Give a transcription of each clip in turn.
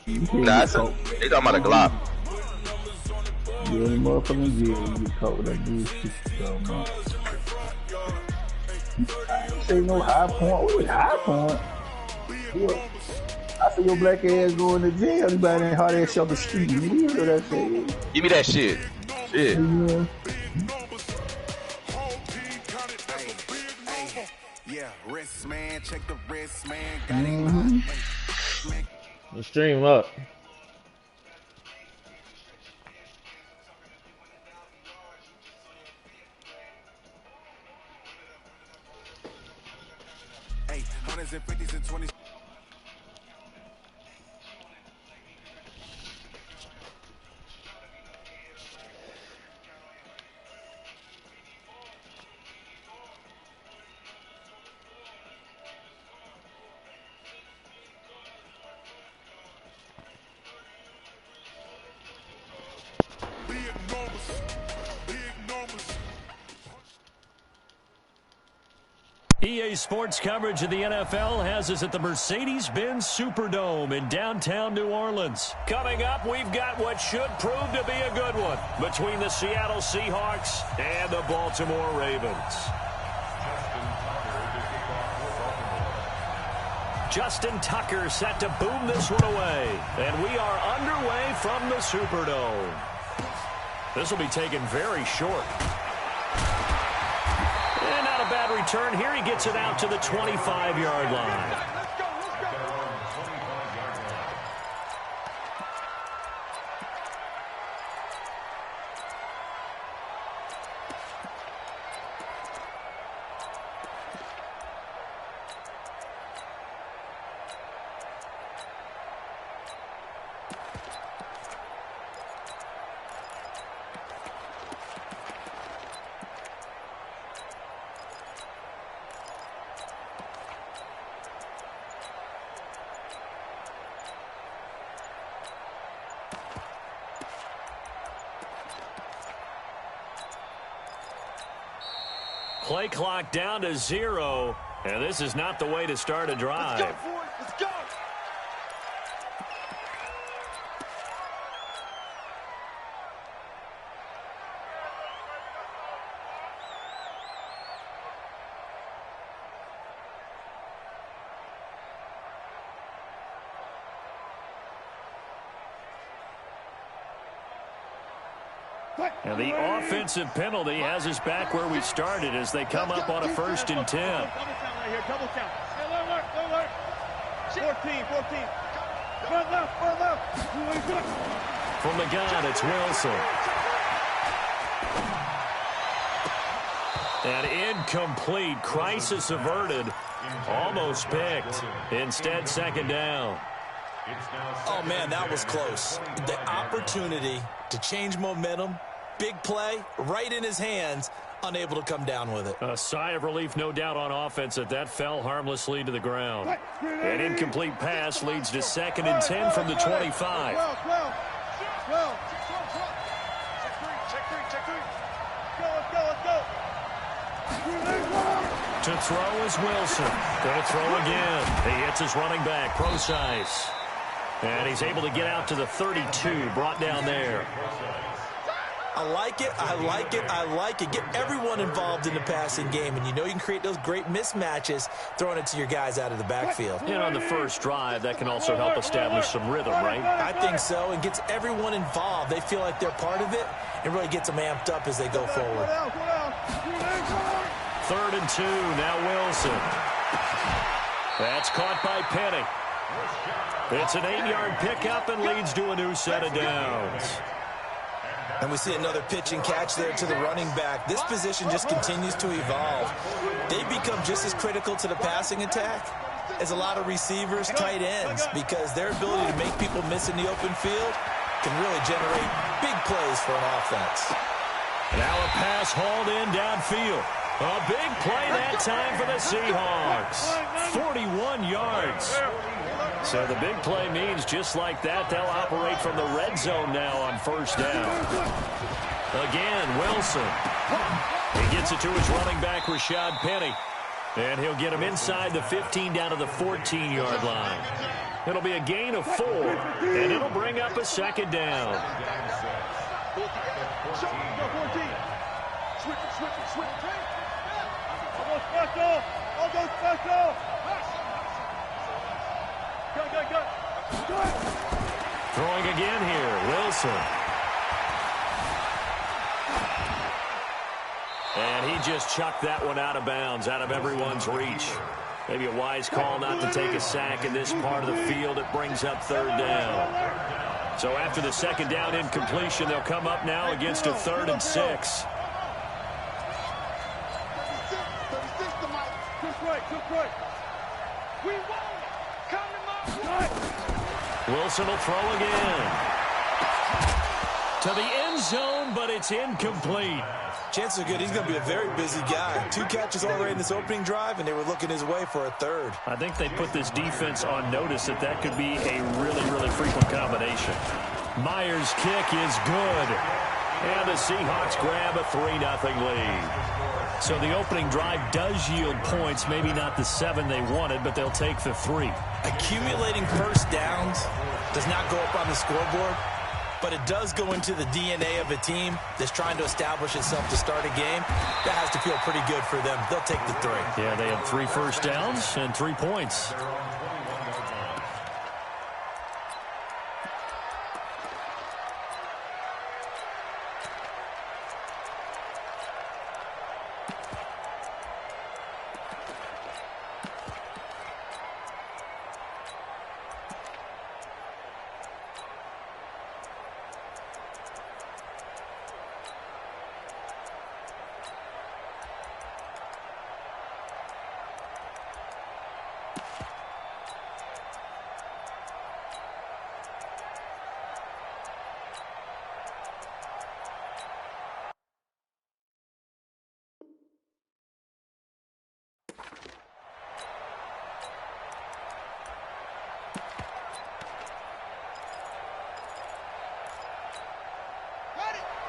You can't Nah, get caught. they talking about a Glock. You're in the motherfucking jail. You get caught with that bullshit. So, man. I ain't say no high point. What was high point? What? I see your black ass going to jail. You better than hard ass shut the street. You hear what I say? Give me that shit. Shit. Yeah. Yeah, wrist man, check the wrist man. The stream up. Hey, hundreds and fifties and 20s. EA Sports coverage of the NFL has us at the Mercedes-Benz Superdome in downtown New Orleans. Coming up, we've got what should prove to be a good one between the Seattle Seahawks and the Baltimore Ravens. Justin Tucker set to boom this one away. And we are underway from the Superdome. This will be taken very short. And not a bad return here. He gets it out to the 25-yard line. Play clock down to 0, and this is not the way to start a drive. Let's go, boys. Let's go. And the offensive penalty has us back where we started as they come up on a 1st and 10. Double count right here. Double count. Alert. 14. Front left. From the gun, it's Wilson. And incomplete. Crisis averted. Almost picked. Instead, 2nd down. Oh, man, that was close. The opportunity to change momentum, big play, right in his hands, unable to come down with it. A sigh of relief, no doubt, on offense that fell harmlessly to the ground. An incomplete pass leads to 2nd and 10 from the 25. To throw is Wilson. Going to throw again. He hits his running back, Procise. And he's able to get out to the 32, brought down there. I like it. Get everyone involved in the passing game, and you know you can create those great mismatches throwing it to your guys out of the backfield. And on the first drive, that can also help establish some rhythm, right? I think so, and gets everyone involved. They feel like they're part of it, and really gets them amped up as they go forward. 3rd and 2, now Wilson. That's caught by Penny. It's an 8-yard pickup and leads to a new set of downs. And we see another pitch and catch there to the running back. This position just continues to evolve. They become just as critical to the passing attack as a lot of receivers, tight ends, because their ability to make people miss in the open field can really generate big plays for an offense. Now a pass hauled in downfield. A big play that time for the Seahawks. 41 yards. So the big play means just like that, they'll operate from the red zone now on 1st down. Again, Wilson. He gets it to his running back, Rashad Penny. And he'll get him inside the 15 down to the 14-yard line. It'll be a gain of 4, and it'll bring up a second down. Throwing again here, Wilson. And he just chucked that one out of bounds, out of everyone's reach. Maybe a wise call not to take a sack in this part of the field. It brings up third down. So after the second down incompletion, they'll come up now against a 3rd and 6. Wilson will throw again. To the end zone, but it's incomplete. Chances are good he's going to be a very busy guy. 2 catches already in this opening drive, and they were looking his way for a 3rd. I think they put this defense on notice that could be a really frequent combination. Myers' kick is good. And the Seahawks grab a 3-0 lead. So the opening drive does yield points, maybe not the 7 they wanted, but they'll take the 3. Accumulating first downs does not go up on the scoreboard, but it does go into the DNA of a team that's trying to establish itself to start a game. That has to feel pretty good for them. They'll take the 3. Yeah, they had 3 first downs and 3 points.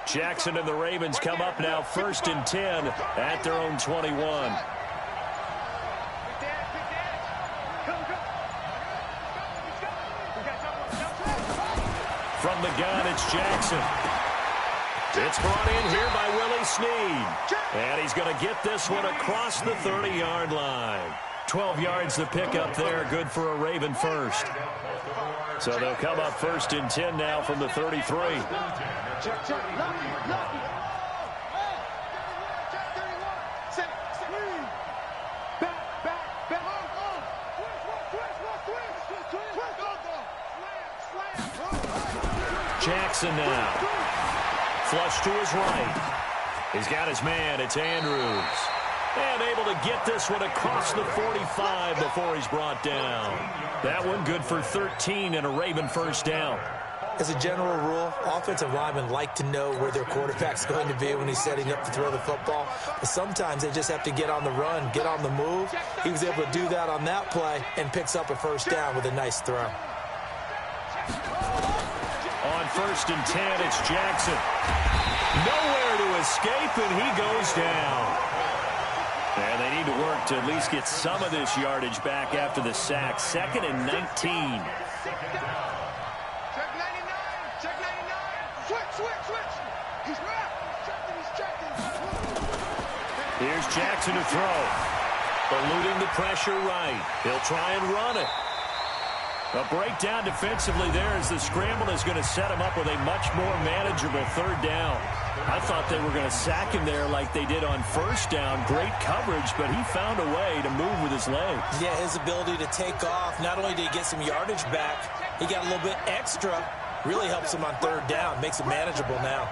Jackson and the Ravens come up now 1st and 10 at their own 21. From the gun, it's Jackson. It's brought in here by Willie Snead. And he's going to get this one across the 30-yard line. 12 yards to pick up there, good for a Raven first. So they'll come up 1st and 10 now from the 33. Jackson now. Flush to his right. He's got his man. It's Andrews. And able to get this one across the 45 before he's brought down. That one good for 13 and a Raven first down. As a general rule, offensive linemen like to know where their quarterback's going to be when he's setting up to throw the football. But sometimes they just have to get on the run, get on the move. He was able to do that on that play and picks up a first down with a nice throw. On 1st and 10, it's Jackson. Nowhere to escape, and he goes down. And they need to work to at least get some of this yardage back after the sack. 2nd and 19. Check 99. Check 99. Switch. He's checking. Here's Jackson to throw. Eluding the pressure right. He'll try and run it. A breakdown defensively there as the scramble is going to set him up with a much more manageable 3rd down. I thought they were going to sack him there like they did on 1st down. Great coverage, but he found a way to move with his legs. Yeah, his ability to take off, not only did he get some yardage back, he got a little bit extra. Really helps him on 3rd down, makes it manageable now.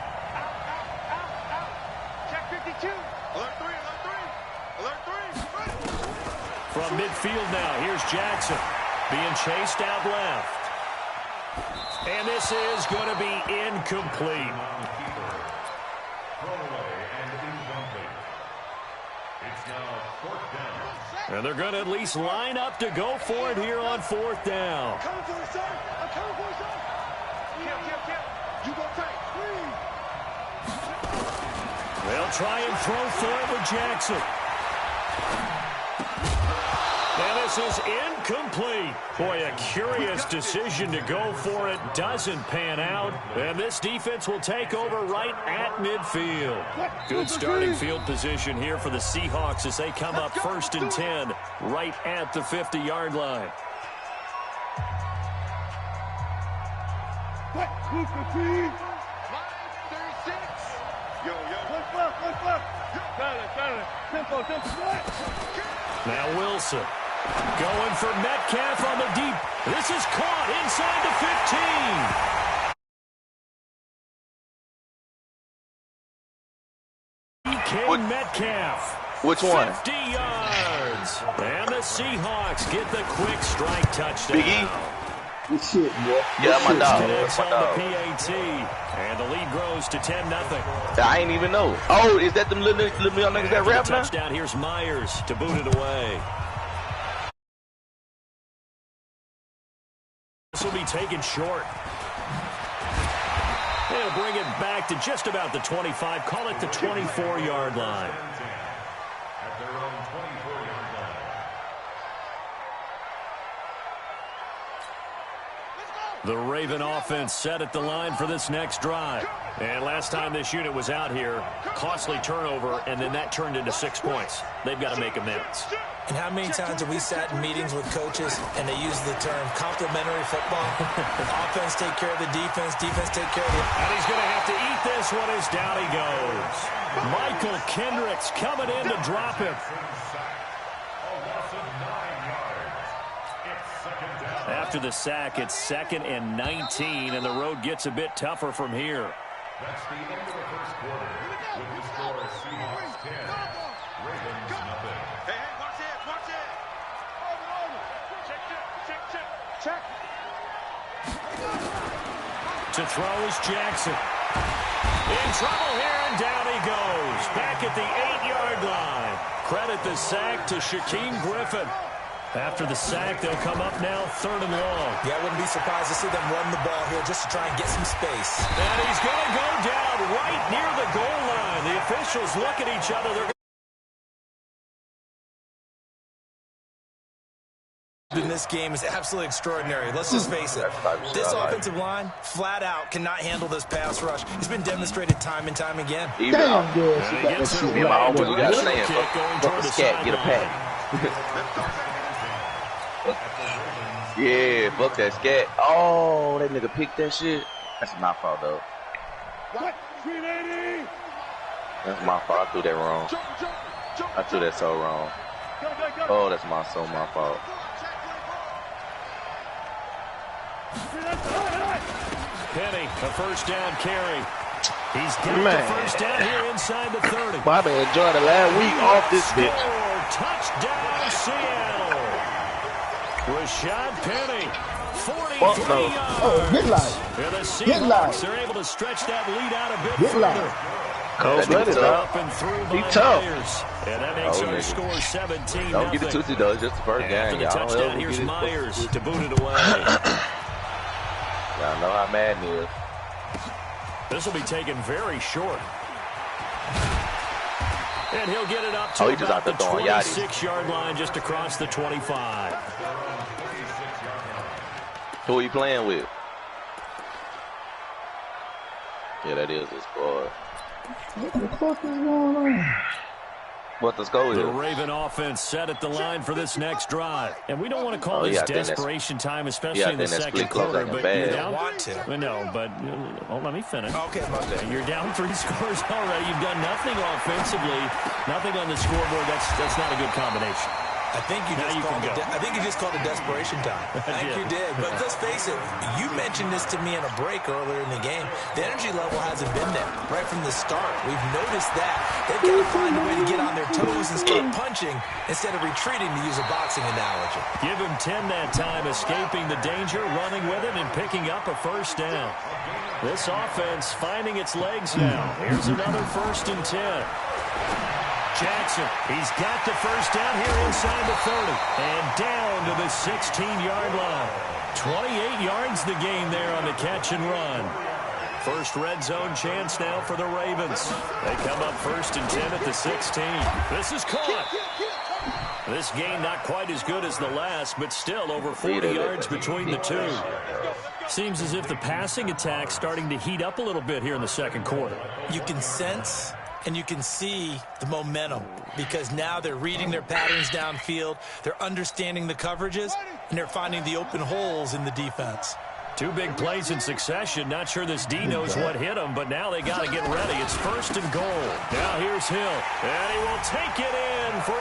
Check 52. Alert 3. From midfield now, here's Jackson. Being chased out left. And this is going to be incomplete. And they're going to at least line up to go for it here on 4th down. I'm coming for you, sir. You go take. They'll try and throw for it with Jackson. And this is incomplete. Boy, a curious decision to go for it. Doesn't pan out. And this defense will take over right at midfield. Good starting field position here for the Seahawks as they come up 1st and 10 right at the 50-yard line. Now Wilson going for Metcalf on the deep. This is caught inside the 15. DK Metcalf. Which one? 50 yards. And the Seahawks get the quick strike touchdown. Big E? Good shit, boy. Yeah, my dog. That's My on dog. the PAT. And the lead grows to 10-0. I ain't even know. Oh, is that them little young niggas that rap now? Touchdown. Here's Myers to boot it away. This will be taken short. They'll bring it back to just about the 25. Call it the 24-yard line. The Raven offense set at the line for this next drive. And last time this unit was out here, costly turnover, and then that turned into 6 points. They've got to make amends. And how many times have we sat in meetings with coaches and they use the term complementary football? Offense take care of the defense, defense take care of the... And he's going to have to eat this one as down he goes. Michael Kendricks coming in to drop him. After the sack, it's 2nd and 19, and the road gets a bit tougher from here. That's the end of the first quarter. With the score, Seahawks 10, Ravens nothing. Hey, watch it, watch it. Over. Check. To throw is Jackson. In trouble here, and down he goes. Back at the 8-yard line. Credit the sack to Shaquem Griffin. After the sack, they'll come up now 3rd and long. Yeah, I wouldn't be surprised to see them run the ball here just to try and get some space. And he's going to go down right near the goal line. The officials look at each other. They're in this game is absolutely extraordinary. Let's just face it. This offensive line, flat out, cannot handle this pass rush. It's been demonstrated time and time again. Even Damn good. And She he got that gets it shit me and my right. homeboy, we got a Little saying, kick going fuck toward the the scat, get a sideline. pack. Yeah, fuck that scat. Oh, that nigga picked that shit. That's my fault, though. What? 380. That's my fault. I threw that wrong. I threw that so wrong. Go. Oh, that's my fault. Penny, a first down carry. He's got the first down here inside the 30. Bobby enjoyed the last week off this bitch. Touchdown, Seattle. Rashad Penny, 43 yards. Oh, get live. And the Get live. Seahawks are able to stretch that lead out a bit Get further. live. Cold-blooded, dog. Up and through He by tough. Myers. And that makes Oh, our nigga. score 17-0. Don't get it twisted, though. It's just the first After game. the Y'all touchdown, ever here's get it Myers to boot it away. Y'all know how mad he is. This will be taken very short. And he'll get it up to He just about out the there throwing yachties. 26-yard line, just across the 25. Who are you playing with? Yeah, that is his squad. What the fuck is going on? What the score is? The Raven offense set at the line for this next drive. And we don't want to call Oh, this yeah, I think that's- desperation time, especially yeah, I in the think that's second split close quarter. like a But bad. you're They down. want to. No, but let me finish. Okay, my bad. You're down 3 scores already. You've done nothing offensively, nothing on the scoreboard. That's not a good combination. I think you Now just you called can it. go. I think you just called it desperation time. I think did. you did. But let's face it. You mentioned this to me in a break earlier in the game. The energy level hasn't been there right from the start. We've noticed that they've got to find a way to get on their toes and start punching instead of retreating, to use a boxing analogy. Give him 10 that time, escaping the danger, running with it, and picking up a first down. This offense finding its legs now. Here's another 1st and 10. Jackson, he's got the first down here inside the 30. And down to the 16-yard line. 28 yards the gain there on the catch and run. First red zone chance now for the Ravens. They come up 1st and 10 at the 16. This is caught. This game not quite as good as the last, but still over 40 yards between the two. Seems as if the passing attack's starting to heat up a little bit here in the second quarter. You can sense and you can see the momentum because now they're reading their patterns downfield, they're understanding the coverages, and they're finding the open holes in the defense. Two big plays in succession. Not sure this D knows what hit him, but now they got to get ready. It's 1st and goal. Now here's Hill, and he will take it in for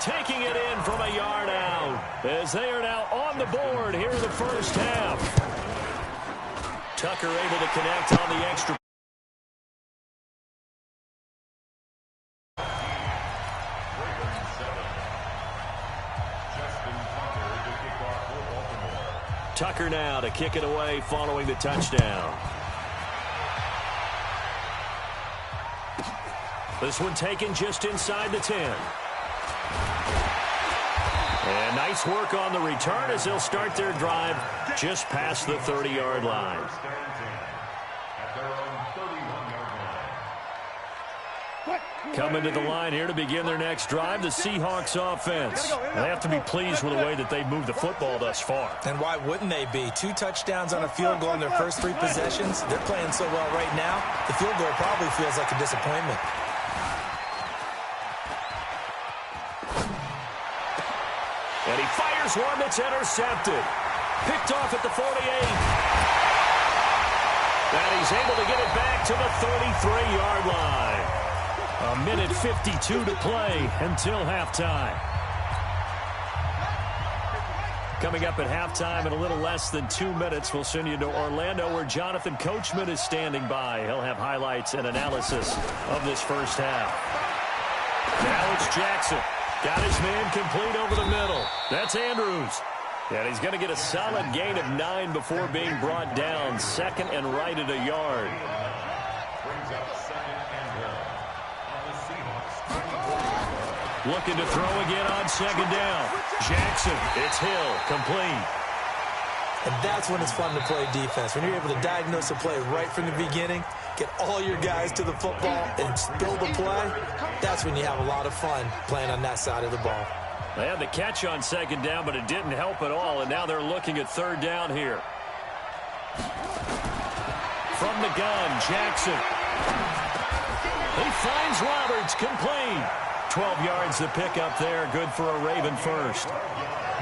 taking it in from a yard out as they are now on the board here in the first half. Tucker able to connect on the extra. Tucker now to kick it away following the touchdown. This one taken just inside the 10. And nice work on the return as they'll start their drive just past the 30-yard line. Coming to the line here to begin their next drive, the Seahawks offense. They have to be pleased with the way that they've moved the football thus far. And why wouldn't they be? 2 touchdowns on a field goal in their first 3 possessions. They're playing so well right now, the field goal probably feels like a disappointment. And he fires one that's intercepted. Picked off at the 48. And he's able to get it back to the 33-yard line. A minute 52 to play until halftime. Coming up at halftime in a little less than 2 minutes, we'll send you to Orlando where Jonathan Coachman is standing by. He'll have highlights and analysis of this first half. Now it's Jackson. Got his man complete over the middle. That's Andrews. And he's going to get a solid gain of 9 before being brought down. 2nd and right at a yard. Looking to throw again on 2nd down. Jackson, it's Hill, complete. And that's when it's fun to play defense. When you're able to diagnose a play right from the beginning, get all your guys to the football, and build a play, that's when you have a lot of fun playing on that side of the ball. They had the catch on 2nd down, but it didn't help at all, and now they're looking at 3rd down here. From the gun, Jackson. He finds Roberts, complete. 12 yards to pick up there, good for a Raven first.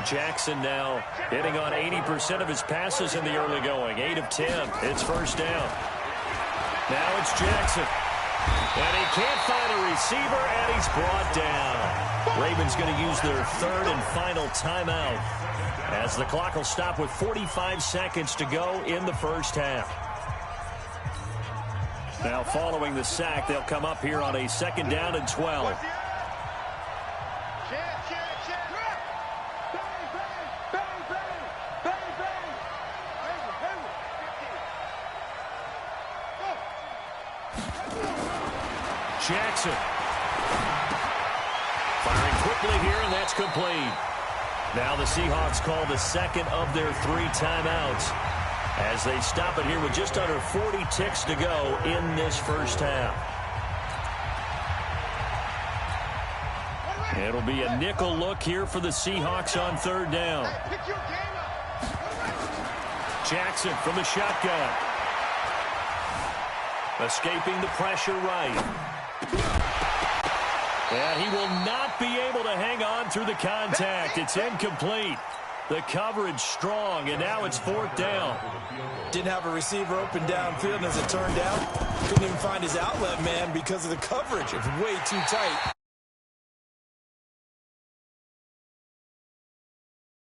Jackson now hitting on 80% of his passes in the early going. 8 of 10. It's 1st down. Now it's Jackson. And he can't find a receiver, and he's brought down. Ravens going to use their 3rd and final timeout as the clock will stop with 45 seconds to go in the first half. Now following the sack, they'll come up here on a 2nd down and 12. Jackson. Firing quickly here, and that's complete. Now the Seahawks call the 2nd of their 3 timeouts as they stop it here with just under 40 ticks to go in this first half. It'll be a nickel look here for the Seahawks on 3rd down. Jackson from the shotgun. Escaping the pressure right. And he will not be able to hang on through the contact. It's incomplete. The coverage strong, and now it's 4th down. Didn't have a receiver open downfield, and as it turned out, couldn't even find his outlet man because of the coverage. It's way too tight.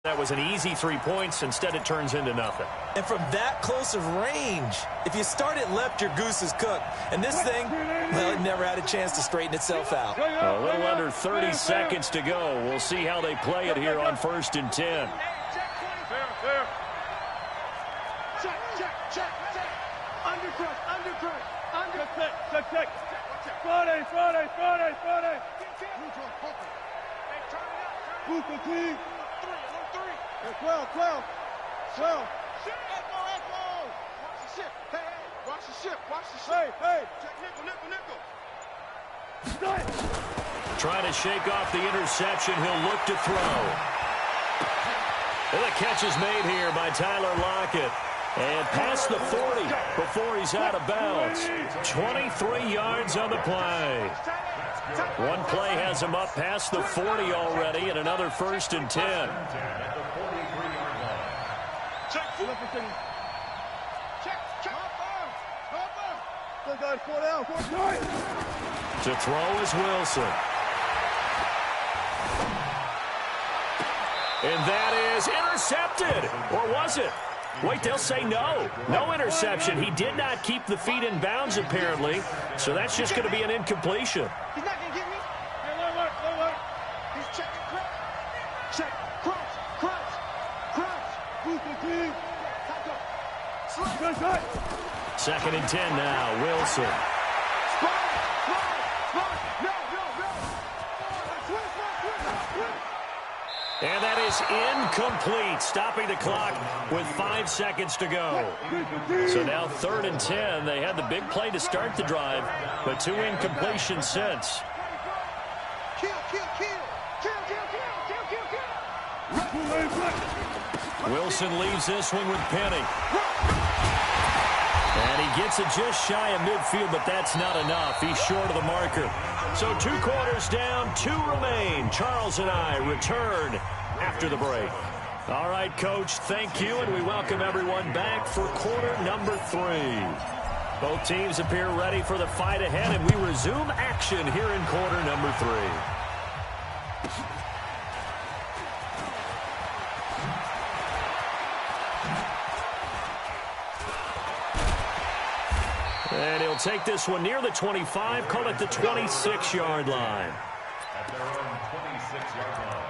That was an easy 3 points. Instead, it turns into nothing. And from that close of range, if you start it left, your goose is cooked. And this thing, well, it never had a chance to straighten itself out. A little under 30 seconds to go. We'll see how they play it here on 1st and 10. Check. Friday. 12. Watch the ship. Hey. Check nickel. Trying to shake off the interception. He'll look to throw. And the catch is made here by Tyler Lockett. And past the 40 before he's out of bounds. 23 yards on the play. One play has him up past the 40 already, and another 1st and 10. To throw is Wilson. And that is intercepted. Or was it? Wait, they'll say no. No interception. He did not keep the feet in bounds, apparently. So that's just going to be an incompletion. He's not going to get me. Hey, look. He's checking crouch. Check. Crouch. Move the team. Slide. 2nd and 10 now. Wilson. And that is incomplete, stopping the clock with 5 seconds to go. So now 3rd and 10. They had the big play to start the drive, but 2 incompletions since. Wilson leaves this one with Penny. And he gets it just shy of midfield, but that's not enough. He's short of the marker. So 2 quarters down, 2 remain. Charles and I return after the break. All right, Coach, thank you, and we welcome everyone back for quarter number 3. Both teams appear ready for the fight ahead, and we resume action here in quarter number 3. And he'll take this one near the 25, call it the 26-yard line. At their own 26-yard line.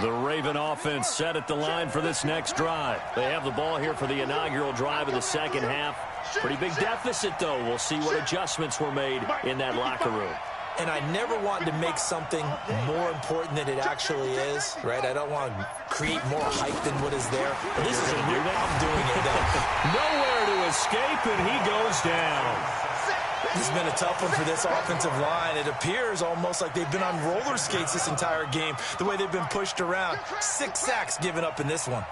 The Raven offense set at the line for this next drive. They have the ball here for the inaugural drive of the second half. Pretty big deficit, though. We'll see what adjustments were made in that locker room. And I never want to make something more important than it actually is, right? I don't want to create more hype than what is there. But this is a real, I'm doing it, though. Nowhere to escape, and he goes down. This has been a tough one for this offensive line. It appears almost like they've been on roller skates this entire game, the way they've been pushed around. 6 sacks given up in this one.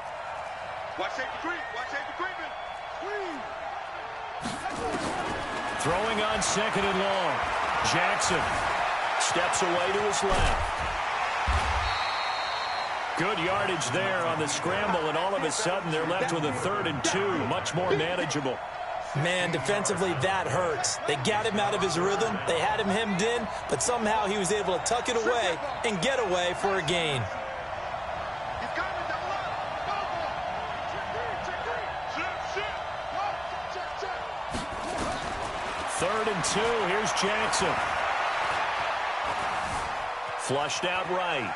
Watch safety creep. Throwing on 2nd and long. Jackson steps away to his left. Good yardage there on the scramble, and all of a sudden they're left with a 3rd and 2, much more manageable. Man, defensively, that hurts. They got him out of his rhythm. They had him hemmed in, but somehow he was able to tuck it away and get away for a gain. Third and 2. Here's Jackson. Flushed out right.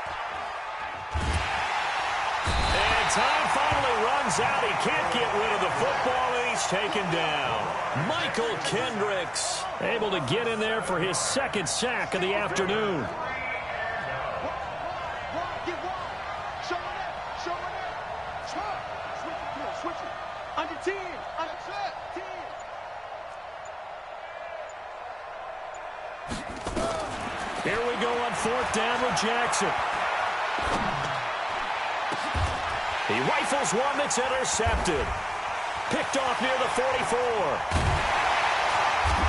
And time finally runs out. He can't get rid of the football, and he's taken down. Michael Kendricks able to get in there for his 2nd sack of the afternoon. Under 10. Here we go on 4th down with Jackson. He rifles one that's intercepted. Picked off near the 44.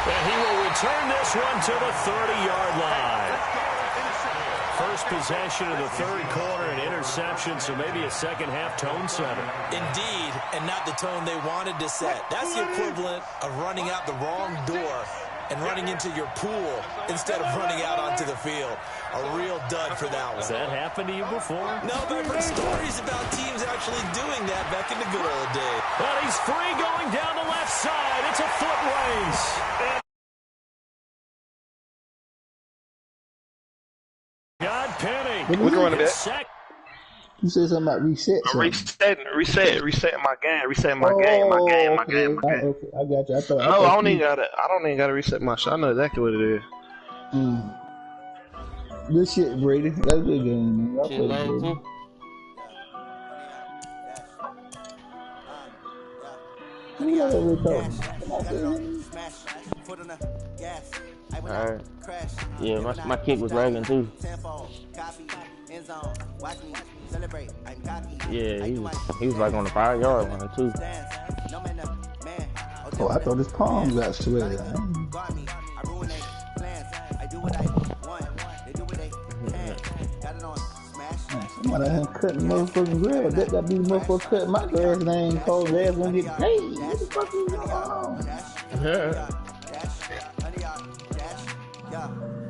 And he will return this one to the 30-yard line. First possession of the 3rd quarter, an interception, so maybe a second-half tone setter. Indeed, and not the tone they wanted to set. That's the equivalent of running out the wrong door and running into your pool instead of running out onto the field. A real dud for that one. Has that happened to you before? No, but I've heard stories about teams actually doing that back in the good old days. But he's free going down the left side. It's a foot race. God Penny. What you running back? You said something about reset. Resetting my game, my game. Okay, I got you. I don't even gotta reset my shit. I know exactly what it is. Good shit, Brady. That's a good game, man. I play Brady. Who got over talking? Alright. Yeah, my kick was lagging too. Yeah, he was like on the 5-yard line too. Oh, I thought his palms got sweaty. Somebody ain't cutting motherfucking grass. That be motherfucker cutting my grass and they ain't told grass gonna get paid. What the fuck is going on?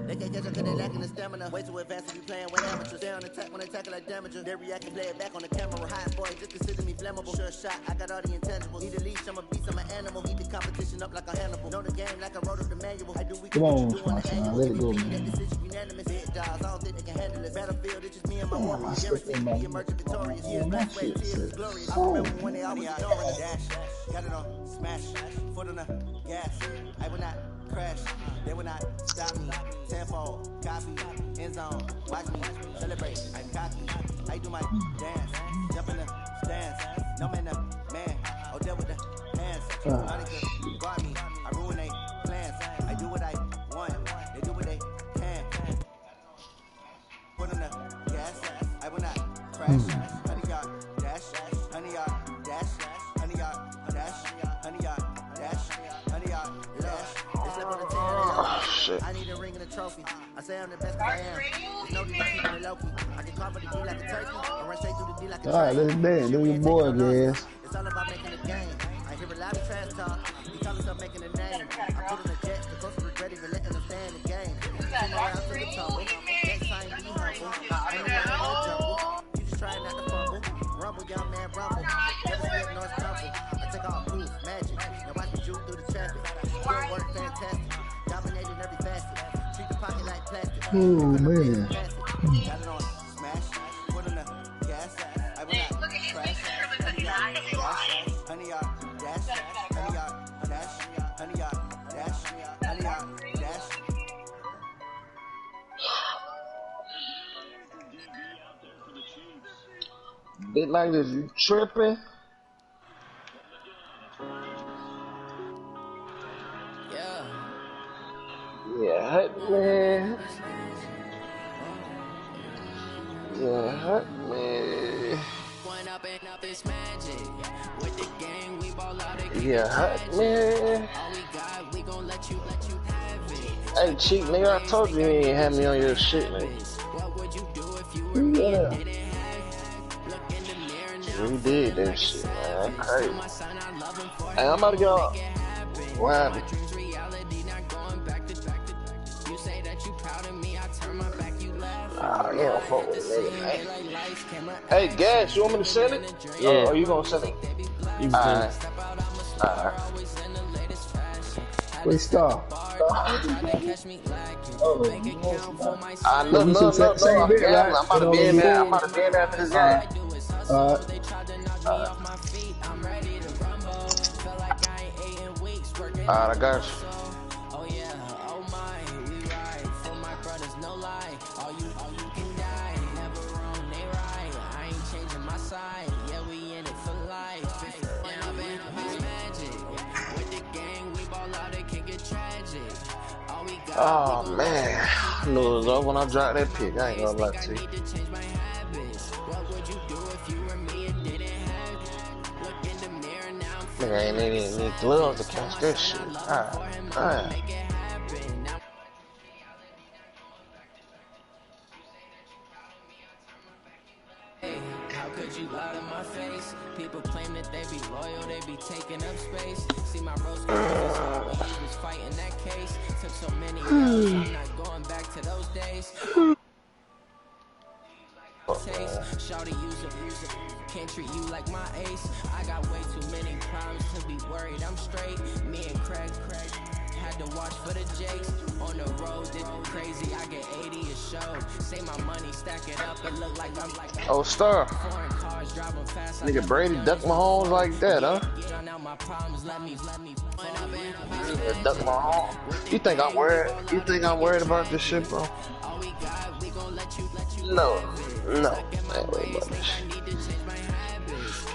They can't catch up cause they lacking the stamina. Way too advanced to be playing with amateurs. They on attack when they tackle like damager. They react and play it back on the camera. High boy, just consider me flammable. Sure shot, I got all the intangibles. Need a leash, I'm a beast, I'm an animal. Heat the competition up like a Hannibal. Know the game like I wrote up the manual. I do we Come on, do on the son, annual. let it go, That man. decision unanimous. Hit dials, I don't think they can handle it. Battlefield, it's just me and my warriors. Guaranteed to be emerging victorious. Years back, sweat, tears is glorious. I remember when they always ignoring us. Dash, got it on, smash, foot on the gas. I will not crash, they will not stop me. Tenfold, copy, end zone, watch me celebrate. I'm cocky, I do my dance, jump in the stands. No man, man, oh deal with the hands. Monica, guard me, I ruin they plans. I do what I want, they do what they can. Put on the gas, I will not crash. Honey yard dash, honey yard dash, honey yard dash, honey yard dash, honey yard dash. Oh, shit. I need a ring and a trophy. I say I'm the best I am. There's no need to keep it low-key. I can carve the D like a turkey. I run straight through the D like a All right, let's dance. Do your boy, guys. It's all about making a game. I hear a lot of trash talk. He call himself making a name. I put in the jets. The coach regret even letting them stay in the game. Sing around to the tumble. Next time be humble. Ain't no way in the jungle. You just trying not to fumble. Rumble, young man, rumble. Never split nor stumble. I take off proof, magic. Now watch me juke through the traffic. Good work, fantastic. Dominating every facet. Treat the pocket like plastic. Oh, man. Got it on smash. Put on the gas. I will not crash. Honey yard dash. Honey yard dash. Honey yard dash. Honey yard dash. Bit like this, you tripping? Yeah, hut man. Yeah, hut man. Yeah, hut man. Hey, cheat nigga, I told you ain't had me on your shit, man. Yeah. We did that shit, man. That's crazy. Hey, I'm about to go. What happened? Oh, yeah, don't fuck with it, man. Hey, Gas, you want me to send it? Yeah. Or you gonna send it? You can send it. Alright. Wait, stop. No. I'm Same bit, right? about to be in there. I'm about to be in there after this game. Alright, I got you. Oh man, I knew it was over when I dropped that pick. I ain't gonna lie to you. Nigga ain't even need gloves to catch this shit. Alright. How could you lie to my face? People claim that they be loyal, they be taking up space. See my rose he was fighting that case. Took so many years, I'm not going back to those days. Shawty use it, can't treat you like my ace. I got way too many problems to be worried, I'm straight. Me and Craig had to watch for the Jakes. On the road, this crazy, I get 80 a show. Say my money, stack it up, it look like I'm like Oh, Star. foreign cars driving fast. Nigga Brady duck Mahomes like that, huh? Drown out my problems, let me Nigga duck Mahomes. You think I'm worried? You think I'm worried about this shit, bro? No. I ain't worried about this shit.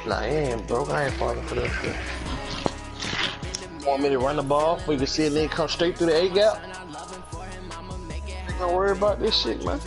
Nah, he ain't broke. I ain't falling for that shit. Want me to run the ball? We can see a nigga come straight through the A gap. Ain't gonna worry about this shit, man.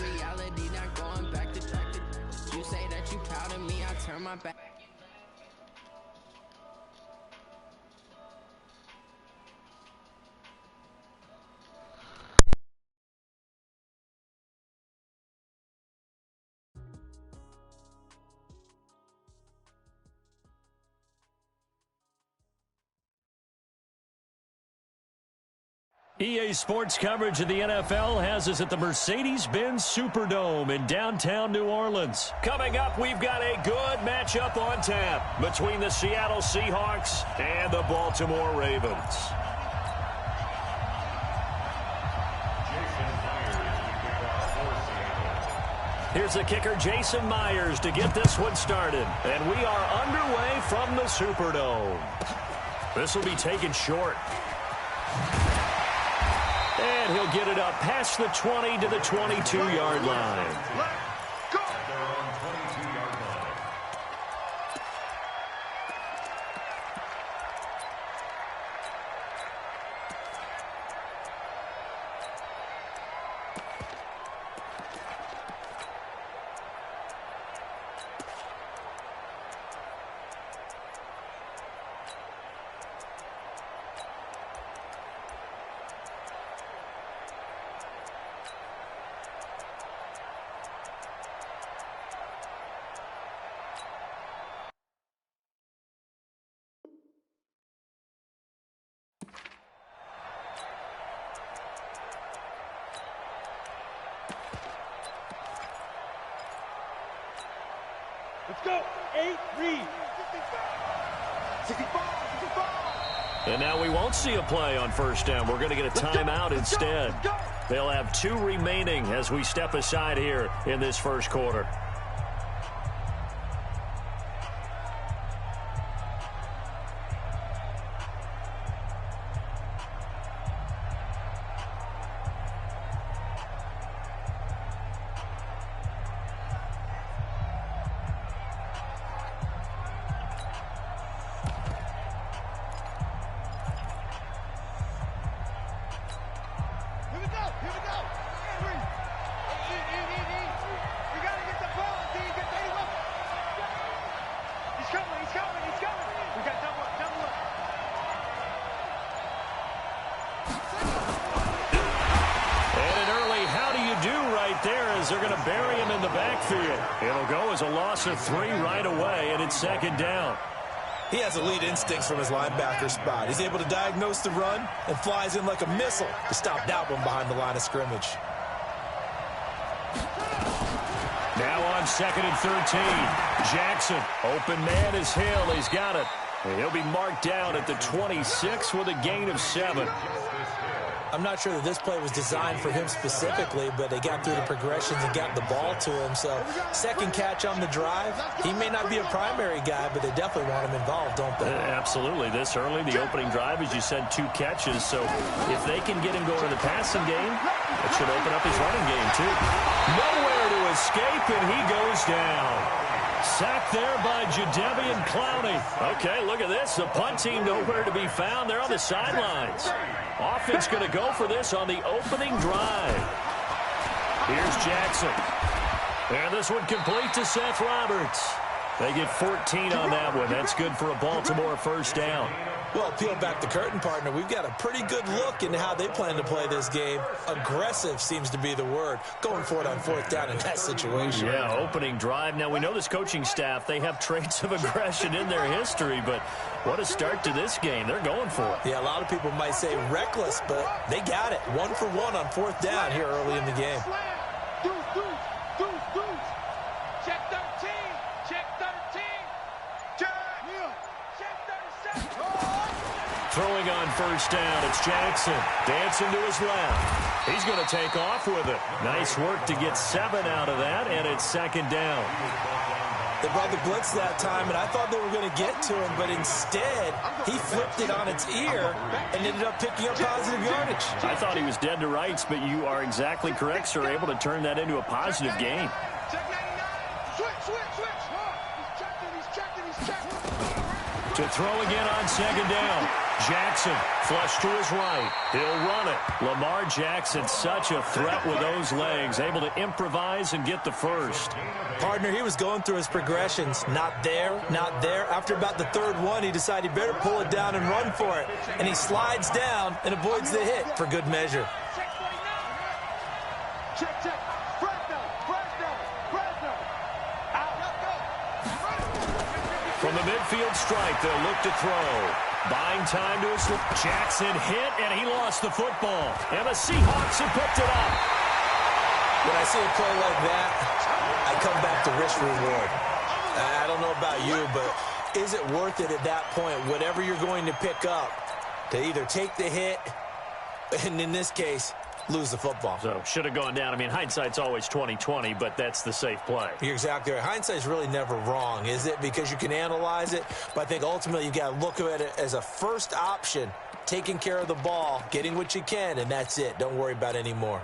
EA Sports coverage of the NFL has us at the Mercedes-Benz Superdome in downtown New Orleans. Coming up, we've got a good matchup on tap between the Seattle Seahawks and the Baltimore Ravens. Here's the kicker, Jason Myers, to get this one started. And we are underway from the Superdome. This will be taken short. And he'll get it up past the 20 to the 22-yard line. Let's go. 8, read. 65. And now we won't see a play on first down. We're going to get a timeout instead. They'll have 2 remaining as we step aside here in this first quarter. They're going to bury him in the backfield. It'll go as a loss of 3 right away, and it's second down. He has elite instincts from his linebacker spot. He's able to diagnose the run and flies in like a missile to stop that one behind the line of scrimmage. Now on 2nd and 13. Jackson, open man is Hill. He's got it. And he'll be marked down at the 26 with a gain of 7. I'm not sure that this play was designed for him specifically, but they got through the progressions and got the ball to him. So, second catch on the drive. He may not be a primary guy, but they definitely want him involved, don't they? Absolutely. This early, the opening drive, as you said, 2 catches. So, if they can get him going to the passing game, it should open up his running game, too. Nowhere to escape, and he goes down. Sacked there by Jadeveon Clowney. Okay, look at this. The punt team nowhere to be found. They're on the sidelines. Offense going to go for this on the opening drive. Here's Jackson. And this one complete to Seth Roberts. They get 14 on that one. That's good for a Baltimore first down. Well, peel back the curtain, partner. We've got a pretty good look into how they plan to play this game. Aggressive seems to be the word. Going for it on 4th down in that situation. Yeah, opening drive. Now, we know this coaching staff, they have traits of aggression in their history, but what a start to this game. They're going for it. Yeah, a lot of people might say reckless, but they got it. 1 for 1 on 4th down here early in the game. Check 13. Check 13. Check 37. Throwing on first down, it's Jackson. Dancing to his left. He's going to take off with it. Nice work to get 7 out of that, and it's second down. They brought the blitz that time, and I thought they were going to get to him, but instead, he flipped it on its ear and ended up picking up positive yardage. I thought he was dead to rights, but you are exactly correct, sir. Able to turn that into a positive gain. To throw again on second down. Jackson, flush to his right. He'll run it. Lamar Jackson, such a threat with those legs, able to improvise and get the first. Partner, he was going through his progressions. Not there, not there. After about the third one, he decided he better pull it down and run for it. And he slides down and avoids the hit for good measure. Check, check. Fresno. Out. From the midfield stripe, they'll look to throw. Buying time to his Jackson hit, and he lost the football. And the Seahawks have picked it up. When I see a play like that, I come back to risk-reward. I don't know about you, but is it worth it at that point, whatever you're going to pick up, to either take the hit, and in this case, lose the football? So, should have gone down. I mean, hindsight's always 20/20, but that's the safe play. You're exactly right. Hindsight's really never wrong, is it? Because you can analyze it, but I think ultimately you got to look at it as a first option, taking care of the ball, getting what you can, and that's it. Don't worry about any more.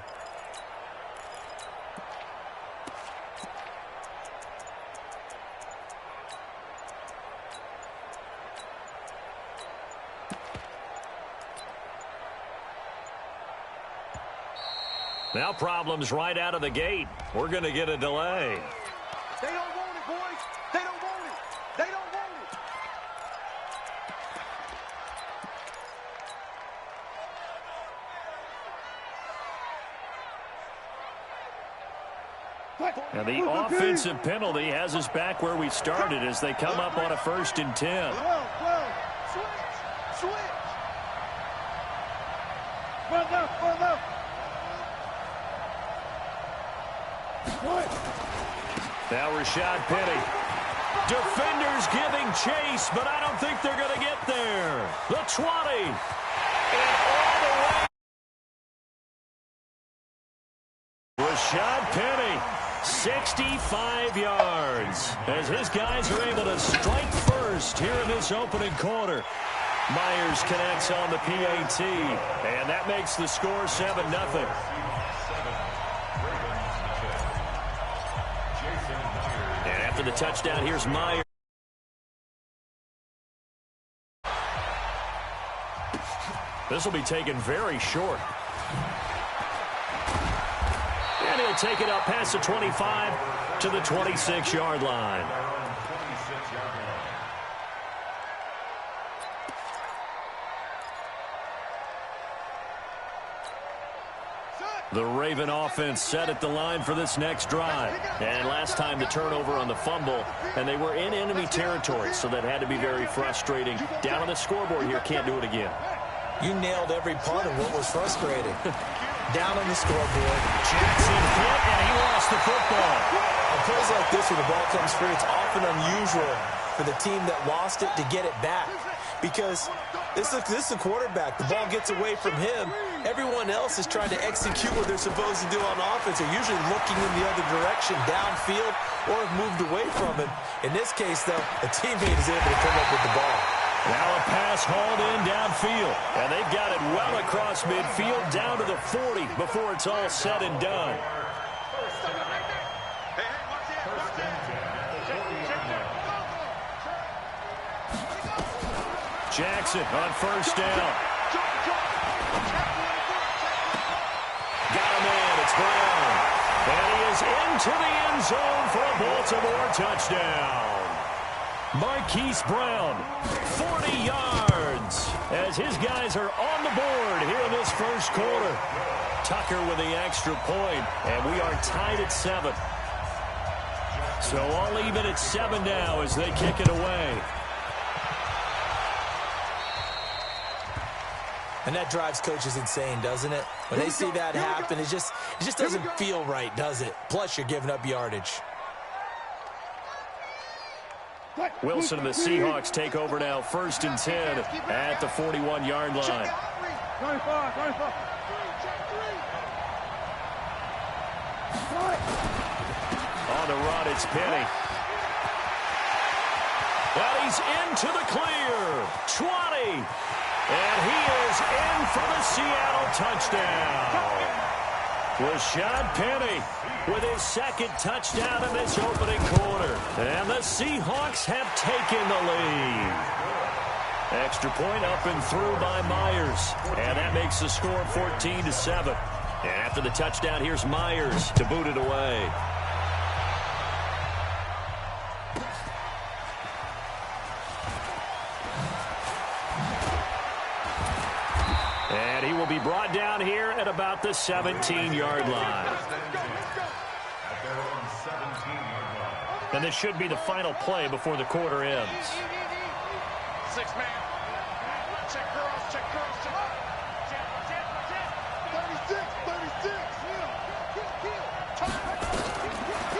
Now problems right out of the gate. We're going to get a delay. They don't want it, boys. They don't want it. They don't want it. And the offensive penalty has us back where we started as they come up on a 1st and 10. Switch. Run left. Now Rashad Penny. Defenders giving chase, but I don't think they're going to get there. The 20. And all the way. Rashad Penny, 65 yards. As his guys are able to strike first here in this opening quarter. Myers connects on the PAT, and that makes the score 7-0. After the touchdown, here's Myers. This will be taken very short. And he'll take it up past the 25 to the 26-yard line. The Raven offense set at the line for this next drive. And last time the turnover on the fumble, and they were in enemy territory, so that had to be very frustrating. Down on the scoreboard here, can't do it again. You nailed every part of what was frustrating. Down on the scoreboard. Jackson hit, and he lost the football. On plays like this where the ball comes free, it's often unusual for the team that lost it to get it back. Because this is a quarterback. The ball gets away from him. Everyone else is trying to execute what they're supposed to do on offense. They're usually looking in the other direction, downfield, or have moved away from it. In this case, though, a teammate is able to come up with the ball. Now a pass hauled in downfield. And they've got it well across midfield down to the 40 before it's all said and done. Jackson on 1st down. Got him in. It's Brown. And he is into the end zone for a Baltimore touchdown. Marquise Brown, 40 yards, as his guys are on the board here in this first quarter. Tucker with the extra point, and we are tied at 7. So all even at 7 now as they kick it away. And that drives coaches insane, doesn't it? When they see that happen, it just doesn't feel right, does it? Plus, you're giving up yardage. Wilson and the Seahawks take over now, 1st and 10 at the 41-yard line. 25. On the run, it's Penny. But he's into the clear. 20. And he is in for the Seattle touchdown. Rashad Penny with his 2nd touchdown in this opening quarter. And the Seahawks have taken the lead. Extra point up and through by Myers. And that makes the score 14-7. And after the touchdown, here's Myers to boot it away. And he will be brought down here at about the 17-yard line. And this should be the final play before the quarter ends. 6-man. Check girls, check girls, check. 36.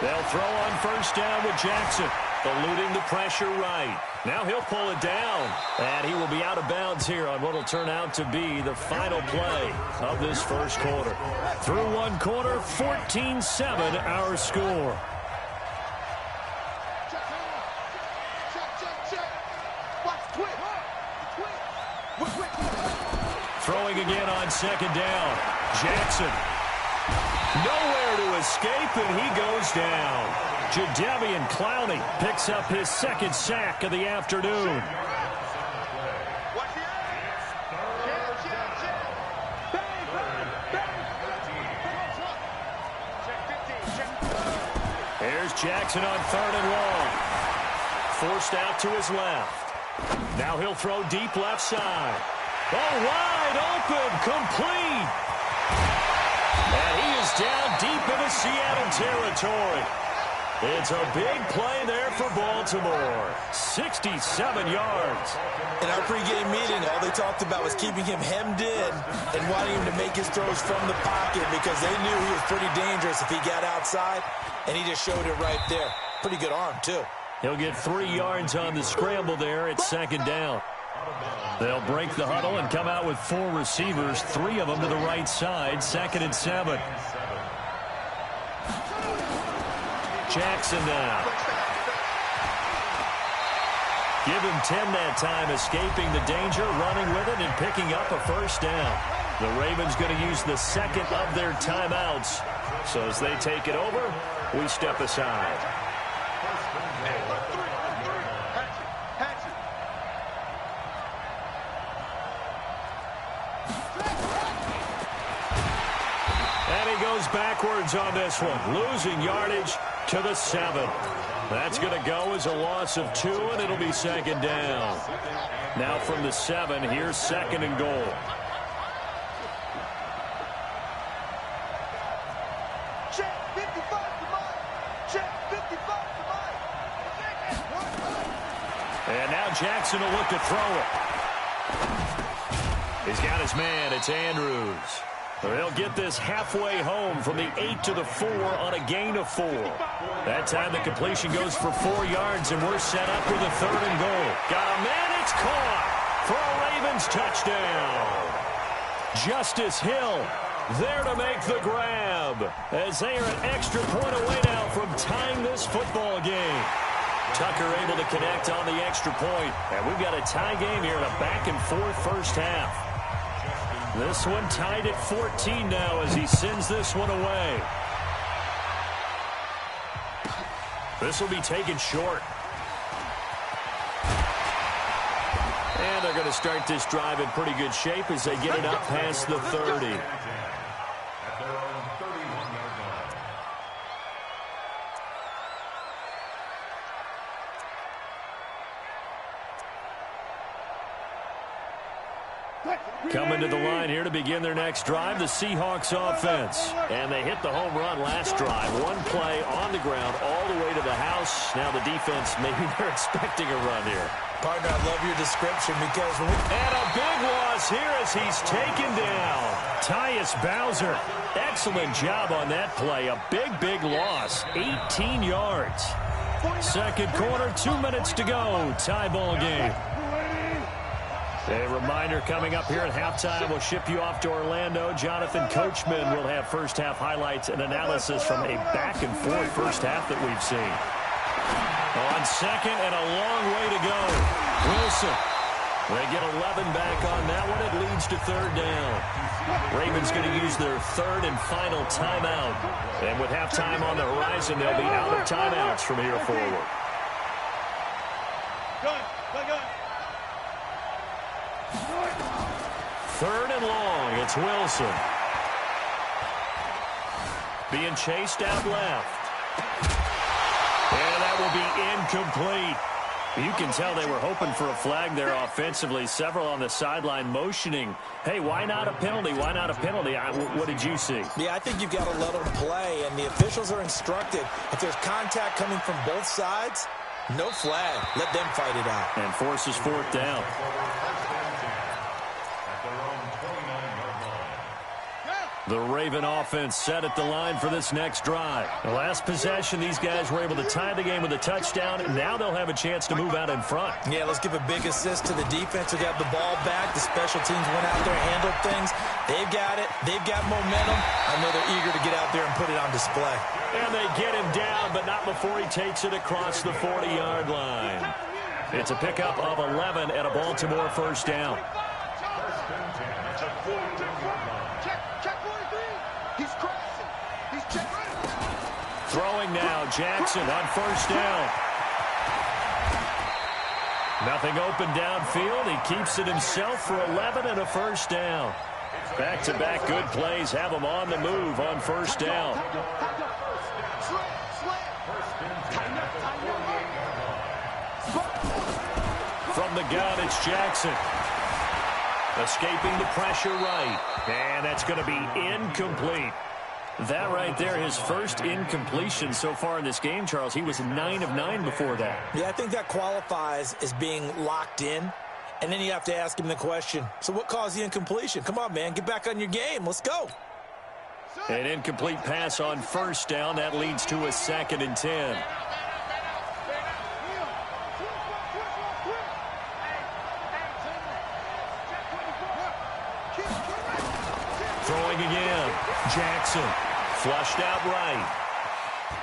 They'll throw on first down with Jackson, eluding the pressure right. Now he'll pull it down, and he will be out of bounds here on what will turn out to be the final play of this first quarter. Through one quarter, 14-7 our score. Throwing again on second down. Jackson. Nowhere to escape, and he goes down. Jadeveon Clowney picks up his second sack of the afternoon. Here's Jackson on third and long. Forced out to his left. Now he'll throw deep left side. Oh, wide open, complete. And he is down deep into Seattle territory. It's a big play there for Baltimore. 67 yards. In our pregame meeting, all they talked about was keeping him hemmed in and wanting him to make his throws from the pocket because they knew he was pretty dangerous if he got outside, and he just showed it right there. Pretty good arm, too. He'll get 3 yards on the scramble there at second down. They'll break the huddle and come out with 4 receivers, 3 of them to the right side, 2nd and 7. Jackson now. Give him 10 that time, escaping the danger, running with it, and picking up a first down. The Ravens going to use the second of their timeouts. So as they take it over, we step aside. And he goes backwards on this one, losing yardage to the 7. That's going to go as a loss of 2, and it'll be second down. Now from the 7, here's 2nd and goal. Check 55 to Mike. Check 55 to Mike. And now Jackson will look to throw it. He's got his man. It's Andrews. They'll get this halfway home from the 8 to the 4 on a gain of 4. That time the completion goes for 4 yards, and we're set up with a 3rd and goal. Got a man. It's caught for a Ravens touchdown. Justice Hill there to make the grab as they are an extra point away now from tying this football game. Tucker able to connect on the extra point, and we've got a tie game here in a back-and-forth first half. This one tied at 14 now as he sends this one away. This will be taken short. And they're going to start this drive in pretty good shape as they get it up past the 30. Coming to the line here to begin their next drive, the Seahawks offense. And they hit the home run last drive. One play on the ground all the way to the house. Now the defense, maybe they're expecting a run here. Partner, I love your description because... And a big loss here as he's taken down. Tyus Bowser, excellent job on that play. A big loss, 18 yards. Second quarter, 2 minutes to go. Tie ball game. A reminder coming up here at halftime, we'll ship you off to Orlando. Jonathan Coachman will have first half highlights and analysis from a back-and-forth first half that we've seen. On second and a long way to go. Wilson. They get 11 back on that one. It leads to 3rd down. Ravens going to use their 3rd and final timeout. And with halftime on the horizon, they'll be out of timeouts from here forward. Good. 3rd and long. It's Wilson. Being chased out left. And that will be incomplete. You can tell they were hoping for a flag there offensively. Several on the sideline motioning, hey, why not a penalty? Why not a penalty? What did you see? Yeah, I think you've got to let them play, and the officials are instructed. If there's contact coming from both sides, no flag. Let them fight it out. And forces 4th down. The Raven offense set at the line for this next drive. The last possession, these guys were able to tie the game with a touchdown. Now they'll have a chance to move out in front. Yeah, let's give a big assist to the defense who got the ball back. The special teams went out there and handled things. They've got it. They've got momentum. I know they're eager to get out there and put it on display. And they get him down, but not before he takes it across the 40-yard line. It's a pickup of 11 at a Baltimore 1st down. Throwing now, Jackson on 1st down. Nothing open downfield. He keeps it himself for 11 and a 1st down. Back-to-back good plays have him on the move on 1st down. From the gun, it's Jackson. Escaping the pressure right. And that's going to be incomplete. That right there, his first incompletion so far in this game, Charles. He was 9 of 9 before that. Yeah, I think that qualifies as being locked in. And then you have to ask him the question, so what caused the incompletion? Come on, man, get back on your game. Let's go. An incomplete pass on 1st down. That leads to a 2nd and 10. Throwing again. Jackson flushed out right.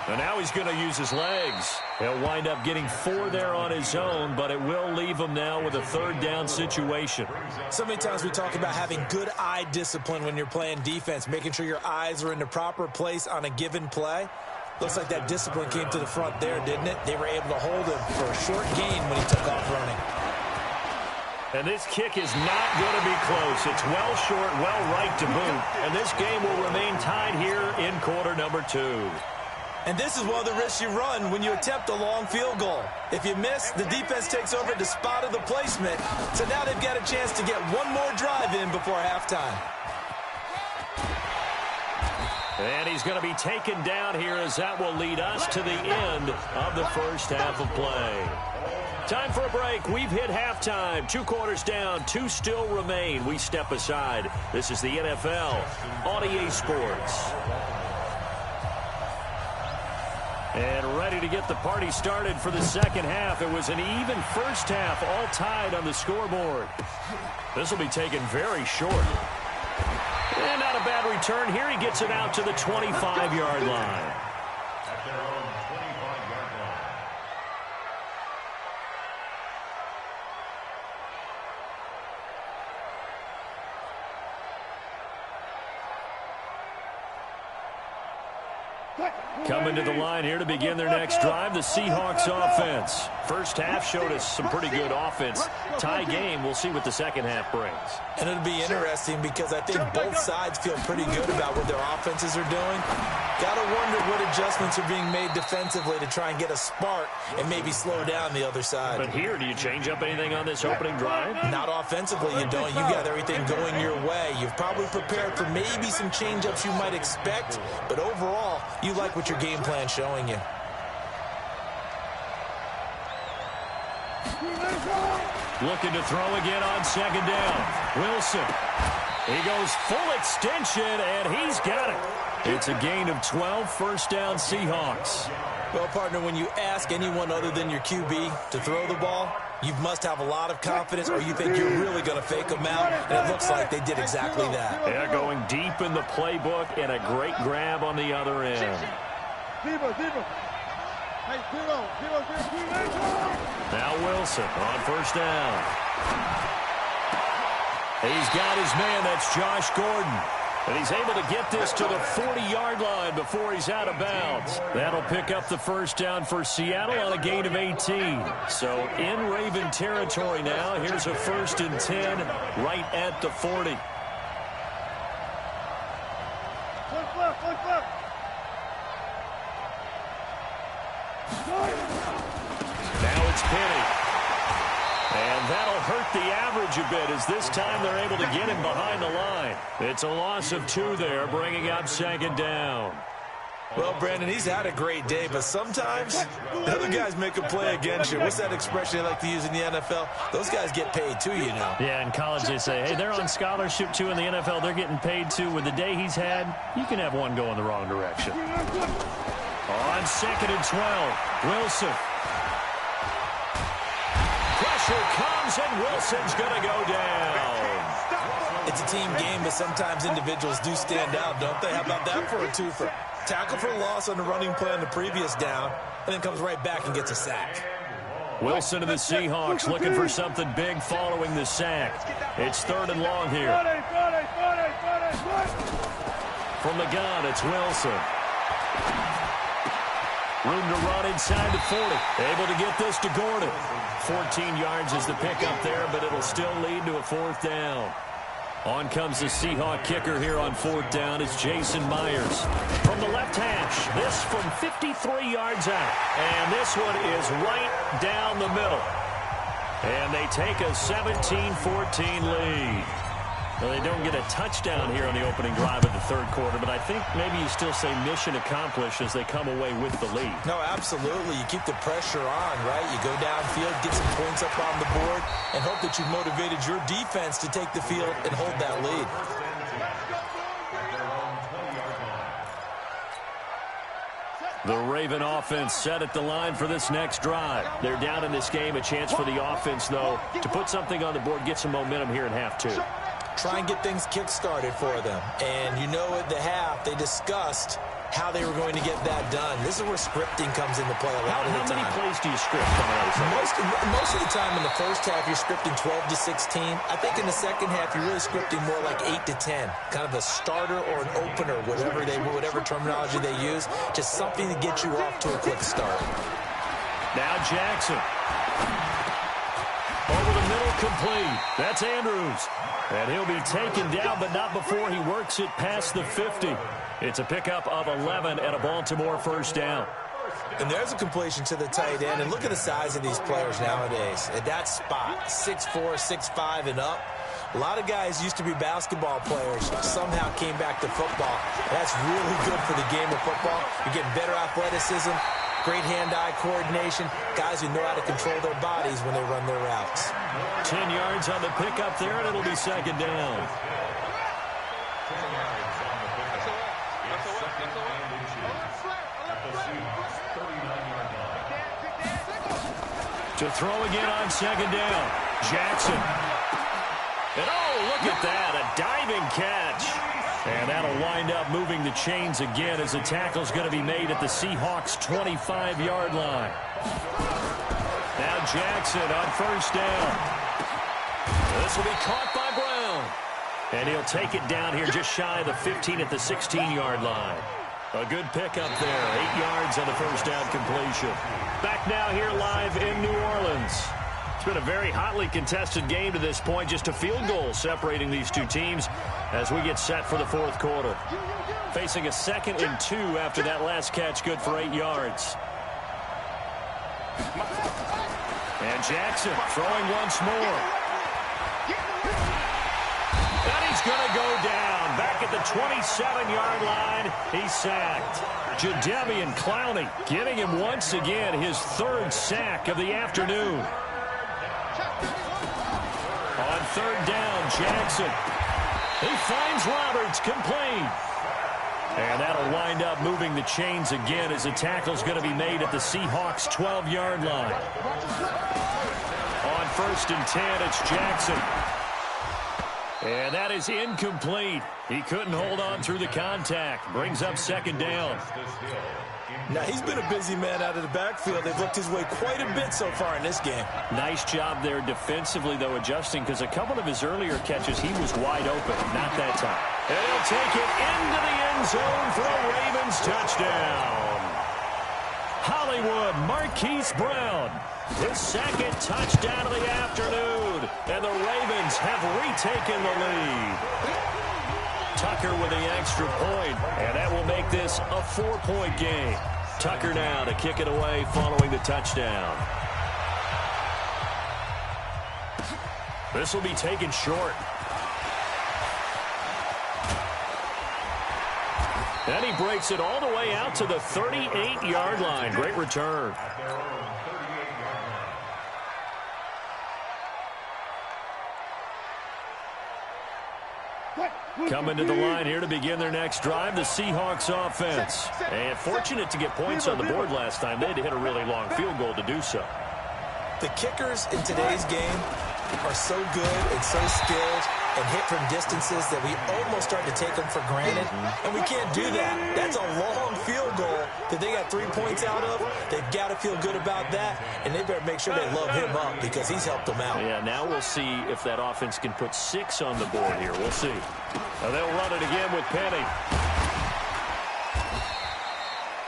And now he's going to use his legs. He'll wind up getting 4 there on his own, but it will leave him now with a 3rd down situation. So many times we talk about having good eye discipline when you're playing defense, making sure your eyes are in the proper place on a given play. Looks like that discipline came to the front there, didn't it? They were able to hold him for a short gain when he took off running. And this kick is not going to be close. It's well short, well right to boot. And this game will remain tied here in quarter number 2. And this is one of the risks you run when you attempt a long field goal. If you miss, the defense takes over the spot of the placement. So now they've got a chance to get one more drive in before halftime. And he's going to be taken down here as that will lead us to the end of the first half of play. Time for a break. We've hit halftime. 2 quarters down. 2 still remain. We step aside. This is the NFL on EA Sports. And ready to get the party started for the second half. It was an even first half, all tied on the scoreboard. This will be taken very short. And not a bad return here. He gets it out to the 25-yard line. At their own 25-yard line. Coming to the line here to begin their next drive, the Seahawks offense. First half showed us some pretty good offense. Tie game, we'll see what the second half brings. And it'll be interesting because I think both sides feel pretty good about what their offenses are doing. Got to wonder what adjustments are being made defensively to try and get a spark and maybe slow down the other side. But here, do you change up anything on this opening drive? Not offensively, you don't. You got everything going your way. You've probably prepared for maybe some change-ups you might expect, but overall, you like what your game plan's showing you. Looking to throw again on second down. Wilson. He goes full extension, and he's got it. It's a gain of 12, first down Seahawks. Well, partner, when you ask anyone other than your QB to throw the ball, you must have a lot of confidence or you think you're really going to fake them out, and it looks like they did exactly that. They're going deep in the playbook, and a great grab on the other end. Now Wilson on first down. He's got his man. That's Josh Gordon. And he's able to get this to the 40-yard line before he's out of bounds. That'll pick up the first down for Seattle on a gain of 18. So in Raven territory now. Here's a 1st and 10 right at the 40. Now it's Penny. And that'll hurt the average a bit as this time they're able to get him behind the line. It's a loss of 2 there, bringing up 2nd down. Well, Brandon, he's had a great day, but sometimes the other guys make a play against you. What's that expression they like to use in the NFL? Those guys get paid too, you know. Yeah, in college they say, hey, they're on scholarship too. In the NFL, they're getting paid too. With the day he's had, you can have one go in the wrong direction. On 2nd and 12, Wilson. Pressure comes, and Wilson's going to go down. It's a team game, but sometimes individuals do stand out, don't they? How about that for a twofer? Tackle for loss on the running play on the previous down, and then comes right back and gets a sack. Wilson and the Seahawks looking for something big following the sack. It's 3rd and long here. From the gun, it's Wilson. Room to run inside the 40. Able to get this to Gordon. 14 yards is the pickup there, but it'll still lead to a 4th down. On comes the Seahawk kicker here on 4th down. It's Jason Myers. From the left hash, this from 53 yards out. And this one is right down the middle. And they take a 17-14 lead. Well, they don't get a touchdown here on the opening drive of the 3rd quarter, but I think maybe you still say mission accomplished as they come away with the lead. No, absolutely. You keep the pressure on, right? You go downfield, get some points up on the board, and hope that you've motivated your defense to take the field and hold that lead. The Raven offense set at the line for this next drive. They're down in this game. A chance for the offense, though, to put something on the board, get some momentum here in half 2. Try and get things kick-started for them. And you know at the half, they discussed how they were going to get that done. This is where scripting comes into play a lot of the time. How many plays do you script coming out of most of the time in the first half, you're scripting 12 to 16. I think in the second half, you're really scripting more like 8 to 10. Kind of a starter or an opener, whatever terminology they use. Just something to get you off to a quick start. Now Jackson. Over the middle, complete. That's Andrews. And he'll be taken down, but not before he works it past the 50. It's a pickup of 11 and a Baltimore 1st down. And there's a completion to the tight end. And look at the size of these players nowadays. At that spot, 6'4", 6'5", and up. A lot of guys used to be basketball players, somehow came back to football. That's really good for the game of football. You're getting better athleticism, great hand-eye coordination, guys who know how to control their bodies when they run their routes. 10 yards on the pickup there, and it'll be 2nd down. To throw again on 2nd down. Jackson. And oh, look at that, a diving catch. And that'll wind up moving the chains again as the tackle's going to be made at the Seahawks' 25-yard line. Now Jackson on 1st down. This will be caught by Brown. And he'll take it down here just shy of the 15 at the 16-yard line. A good pickup there. 8 yards on the 1st down completion. Back now here live in New Orleans. It's been a very hotly contested game to this point. Just a field goal separating these two teams as we get set for the 4th quarter. Facing a 2nd and 2 after that last catch, good for 8 yards. And Jackson throwing once more. And he's going to go down. Back at the 27-yard line, he's sacked. Jadeveon Clowney getting him once again his 3rd sack of the afternoon. On 3rd down, Jackson. He finds Roberts, complete. And that'll wind up moving the chains again as the tackle's going to be made at the Seahawks' 12-yard line. On 1st and 10, it's Jackson. And that is incomplete. He couldn't hold on through the contact. Brings up 2nd down. Now, he's been a busy man out of the backfield. They've looked his way quite a bit so far in this game. Nice job there defensively, though, adjusting, because a couple of his earlier catches, he was wide open. Not that time. And he'll take it into the end zone for a Ravens touchdown. Hollywood Marquise Brown, his second touchdown of the afternoon. And the Ravens have retaken the lead. Tucker with the extra point, and that will make this a 4-point game. Tucker now to kick it away following the touchdown. This will be taken short. And he breaks it all the way out to the 38-yard line. Great return. Coming to the line here to begin their next drive, the Seahawks offense. And fortunate to get points on the board last time. They had to hit a really long field goal to do so. The kickers in today's game are so good and so skilled and hit from distances that we almost start to take them for granted. And we can't do that. That's a long field goal that they got 3 points out of. They've got to feel good about that, and they better make sure they load him up because he's helped them out. Yeah, now we'll see if that offense can put 6 on the board here. We'll see. Now they'll run it again with Penny.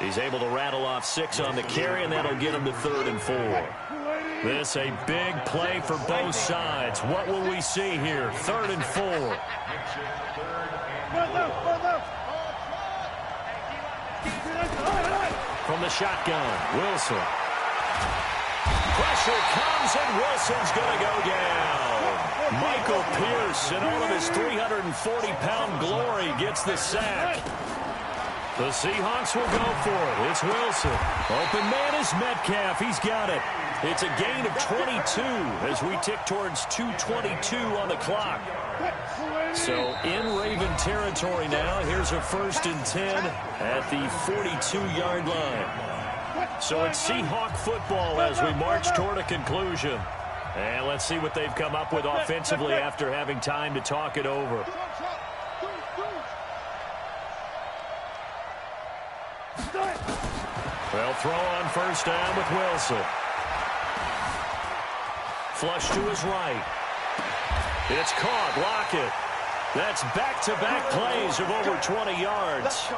He's able to rattle off 6 on the carry, and that'll get him to 3rd and 4. This a big play for both sides. What will we see here? 3rd and 4. From the shotgun, Wilson. Pressure comes, and Wilson's going to go down. Michael Pierce, in all of his 340-pound glory, gets the sack. The Seahawks will go for it. It's Wilson. Open man is Metcalf. He's got it. It's a gain of 22 as we tick towards 2:22 on the clock. So in Raven territory now. Here's a 1st and 10 at the 42-yard line. So it's Seahawk football as we march toward a conclusion. And let's see what they've come up with offensively after having time to talk it over. They'll throw on 1st down with Wilson. Flush to his right. It's caught. Lockett. That's back-to-back plays of over 20 yards.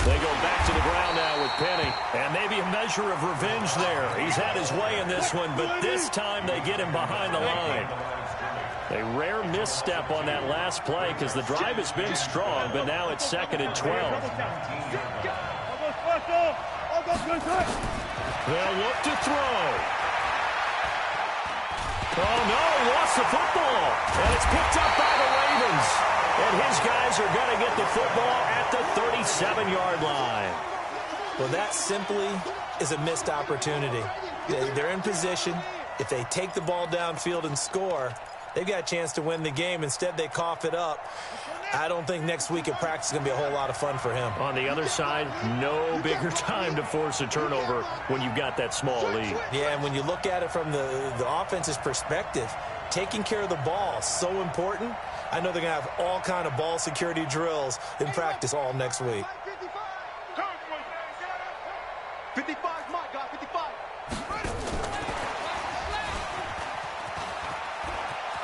They go back to the ground now with Penny. And maybe a measure of revenge there. He's had his way in this one, but this time they get him behind the line. A rare misstep on that last play because the drive has been strong, but now it's 2nd and 12. They'll look to throw. Oh, no, he lost the football. And it's picked up by the Ravens. And his guys are going to get the football at the 37-yard line. Well, that simply is a missed opportunity. They're in position. If they take the ball downfield and score, they've got a chance to win the game. Instead, they cough it up. I don't think next week at practice is going to be a whole lot of fun for him. On the other side, no bigger time to force a turnover when you've got that small lead. Yeah, and when you look at it from the offense's perspective, taking care of the ball is so important. I know they're going to have all kind of ball security drills in practice all next week. 55, my God, 55.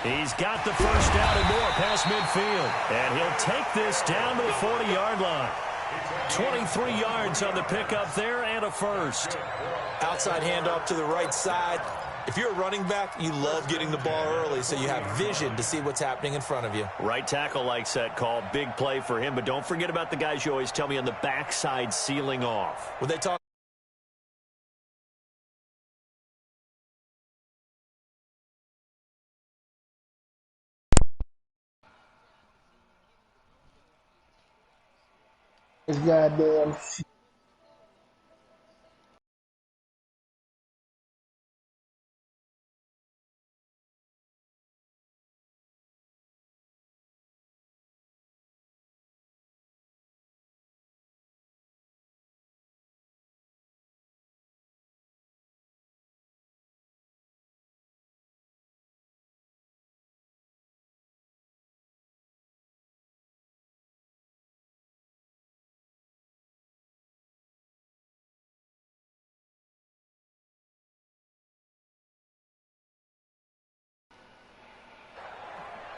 He's got the 1st down and more past midfield. And he'll take this down to the 40-yard line. 23 yards on the pickup there and a 1st. Outside handoff to the right side. If you're a running back, you love getting the ball early so you have vision to see what's happening in front of you. Right tackle likes that call. Big play for him. But don't forget about the guys you always tell me on the backside sealing off. When they talk This goddamn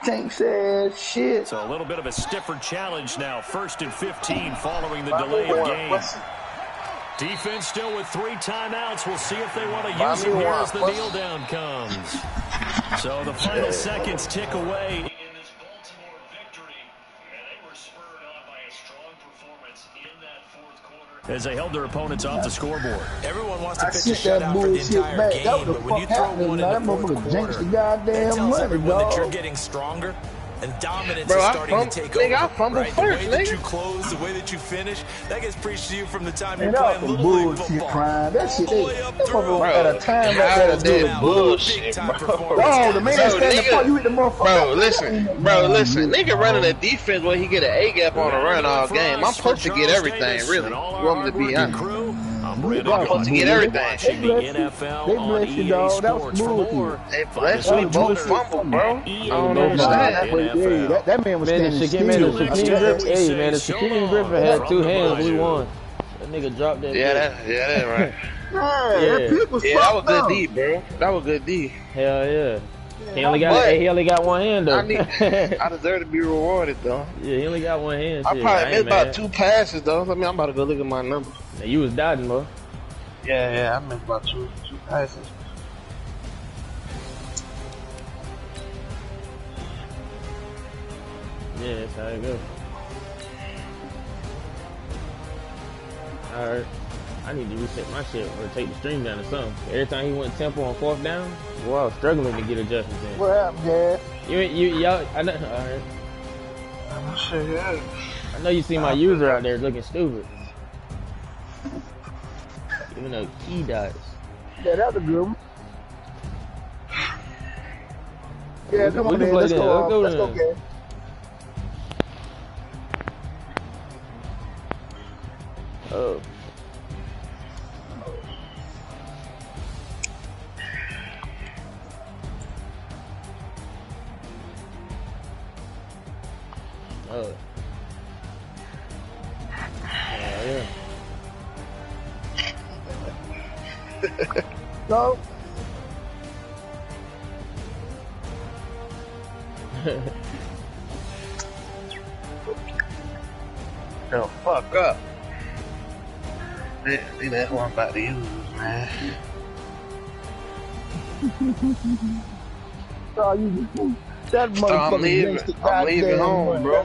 Tank said shit. So a little bit of a stiffer challenge now. 1st and 15 following the delay of game. Defense still with 3 timeouts. We'll see if they want to use it here as the kneel down comes. So the final seconds tick away in this Baltimore victory. And they were spurred on by a strong performance in that 4th quarter as they held their opponents off the scoreboard. Everyone wants to pitch a shutout for the entire game, but when you throw one in the 4th quarter, that tells everyone that you're getting stronger. And dominance is starting to take over. I fumbled right? first, the way that you close, the way that you finish, that gets preached to you from the time you're playing Little League football. Crying. That shit, Bro, at a time like that, bullshit, bro. The man standing the point, you hit the motherfucker. Bro, listen. Nigga running a defense where he get an A-gap on a run all game. I'm supposed to get everything, really. You want me to be honest? I'm supposed to get everything. They bless you, dog. That was smooth. They bless me, both fumbled, bro. I don't understand. That man was standing still. Hey, man, if Shaquem Griffin had 2 hands, we won. That nigga dropped that. Yeah, that's right. Yeah, that was good D, bro. That was good D. Hell yeah. He only got 1 hand though. I deserve to be rewarded though. Yeah, he only got 1 hand. I probably missed about 2 passes though. I mean, I'm about to go look at my numbers. Now, you was dodging, bro. Yeah, I missed about 2 passes. Yeah, that's how it goes. Alright. I need to reset my shit or take the stream down or something. Every time he went tempo on 4th down, boy, I was struggling to get adjustments in. What happened, Dad? Y'all, I know, alright. I'm sure, yeah. I know you see my user out there looking stupid. Even though he dies. Yeah, that's a good one. Yeah, come on, man. Let's go. Let's go, Dad. Oh. Oh. Yeah. No. The fuck up. That's what I'm about to use, man. That motherfucker. I'm leaving home, bro.